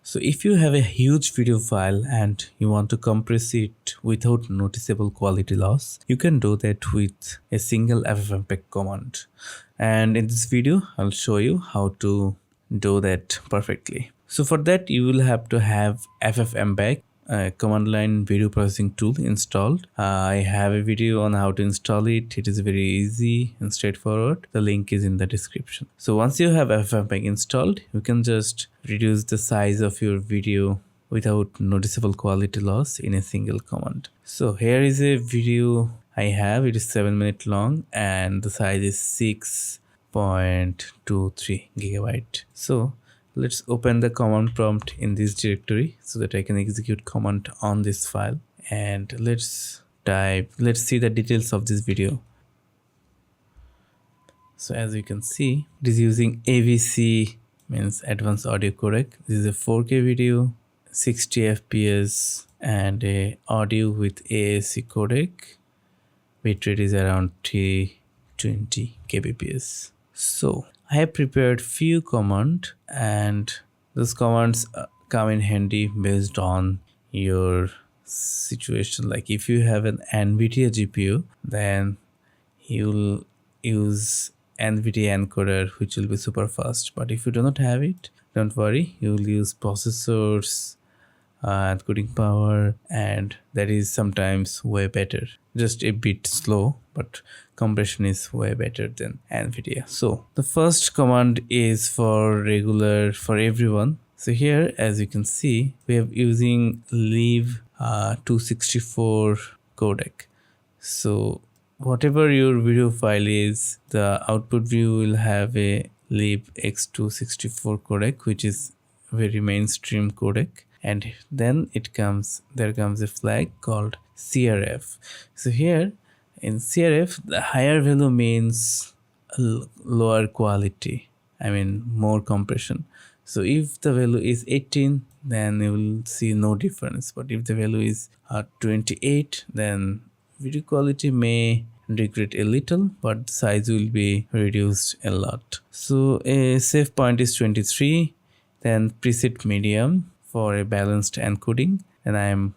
So if you have a huge video file and you want to compress it without noticeable quality loss, you can do that with a single FFmpeg command. And in this video, I'll show you how to do that perfectly. So for that, you will have to have FFmpeg, command line video processing tool installed. I have a video on how to install it. It is very easy and straightforward. The link is in the description. So once you have FFmpeg installed, you can just reduce the size of your video without noticeable quality loss in a single command. So here is a video I have. It is 7 minutes long and the size is 6.23 gigabyte. So let's open the command prompt in this directory so that I can execute command on this file, and let's see the details of this video. So as you can see, it is using AVC, means advanced audio codec. This is a 4K video, 60 FPS and a audio with AAC codec. Bitrate is around 320 kbps. So I have prepared few commands, and those commands come in handy based on your situation. Like if you have an NVIDIA GPU, then you'll use NVIDIA encoder, which will be super fast. But if you do not have it, don't worry, you will use processors, encoding power, and that is sometimes way better. Just a bit slow, but compression is way better than NVIDIA. So the first command is for everyone. So here, as you can see, we are using lib 264 codec. So whatever your video file is, the output view will have a lib x264 codec, which is very mainstream codec. And then there comes a flag called CRF. So here in CRF, the higher value means lower quality, I mean more compression. So if the value is 18, then you will see no difference. But if the value is 28, then video quality may degrade a little, but size will be reduced a lot. So a safe point is 23, then preset medium for a balanced encoding, and I am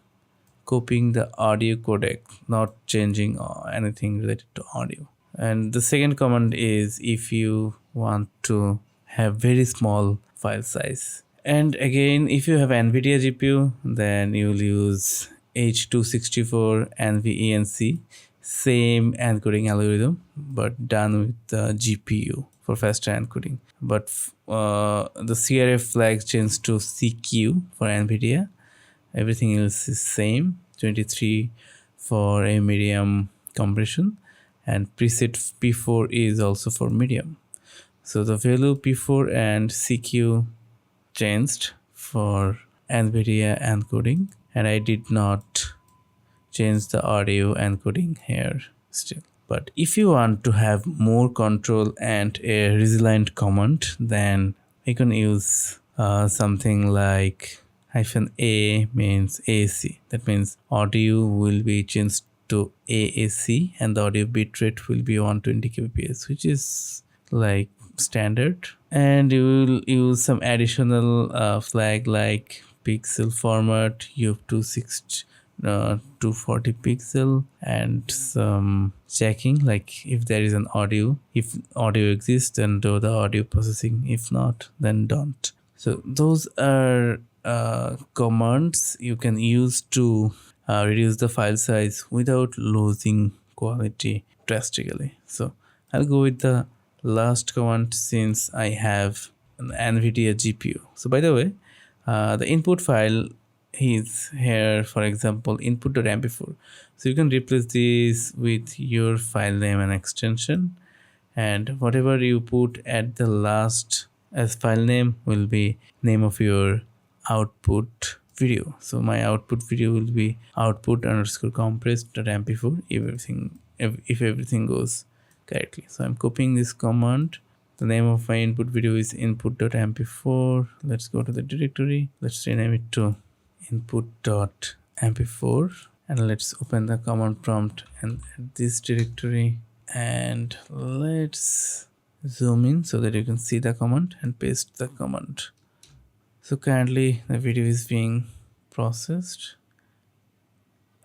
copying the audio codec, not changing anything related to audio. And the second command is if you want to have very small file size. And again, if you have NVIDIA GPU, then you will use H264 NVENC, same encoding algorithm, but done with the GPU for faster encoding. But the CRF flag changed to CQ for NVIDIA. Everything else is same. 23 for a medium compression, and preset P4 is also for medium. So the value P4 and CQ changed for NVIDIA encoding, and I did not change the audio encoding here still. But if you want to have more control and a resilient command, then you can use something like -a means AAC. That means audio will be changed to AAC and the audio bitrate will be 120 kbps, which is like standard. And you will use some additional flag like pixel format, UF260 240 pixel, and some checking, like if there is an audio, if audio exists, then do the audio processing, if not, then don't. So those are commands you can use to reduce the file size without losing quality drastically. So I'll go with the last command since I have an NVIDIA GPU. So by the way, the input file is here, for example, input.mp4. So you can replace this with your file name and extension, and whatever you put at the last as file name will be name of your output video. So my output video will be output_compressed.mp4 if everything goes correctly. So I'm copying this command. The name of my input video is input.mp4. Let's go to the directory. Let's rename it to input.mp4, and let's open the command prompt and this directory, and let's zoom in so that you can see the command and paste the command. So currently the video is being processed.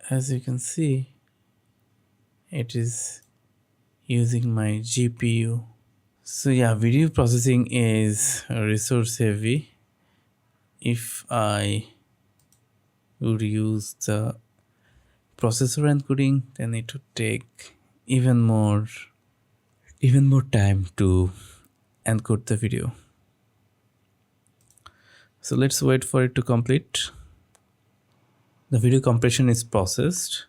As you can see, it is using my GPU. So yeah, video processing is resource heavy. If I would use the processor encoding, then it would take even more time to encode the video. So let's wait for it to complete. The video compression is processed.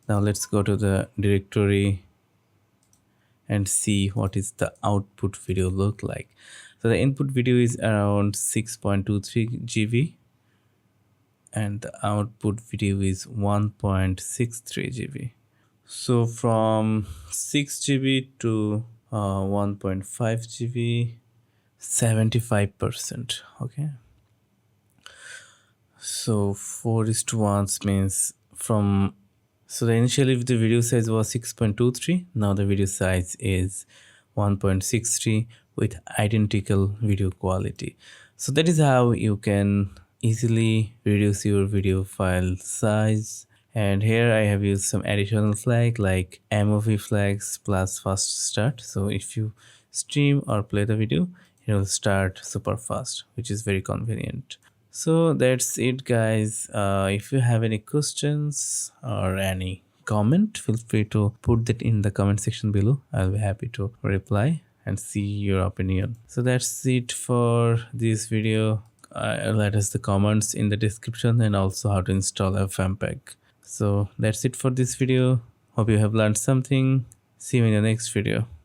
Now let's go to the directory and see what is the output video look like. So the input video is around 6.23 GB and the output video is 1.63 GB. So from 6 GB to 1.5 GB, 75%. Okay. So 4:1 means from, so the initially the video size was 6.23. Now the video size is 1.63 with identical video quality. So that is how you can easily reduce your video file size. And here I have used some additional flag like movflags plus fast start. So if you stream or play the video, it will start super fast, which is very convenient. So that's it, guys. If you have any questions or any comment, feel free to put that in the comment section below. I'll be happy to reply and see your opinion. So that's it for this video. Let us the comments in the description and also how to install FFmpeg. So that's it for this video. Hope you have learned something. See you in the next video.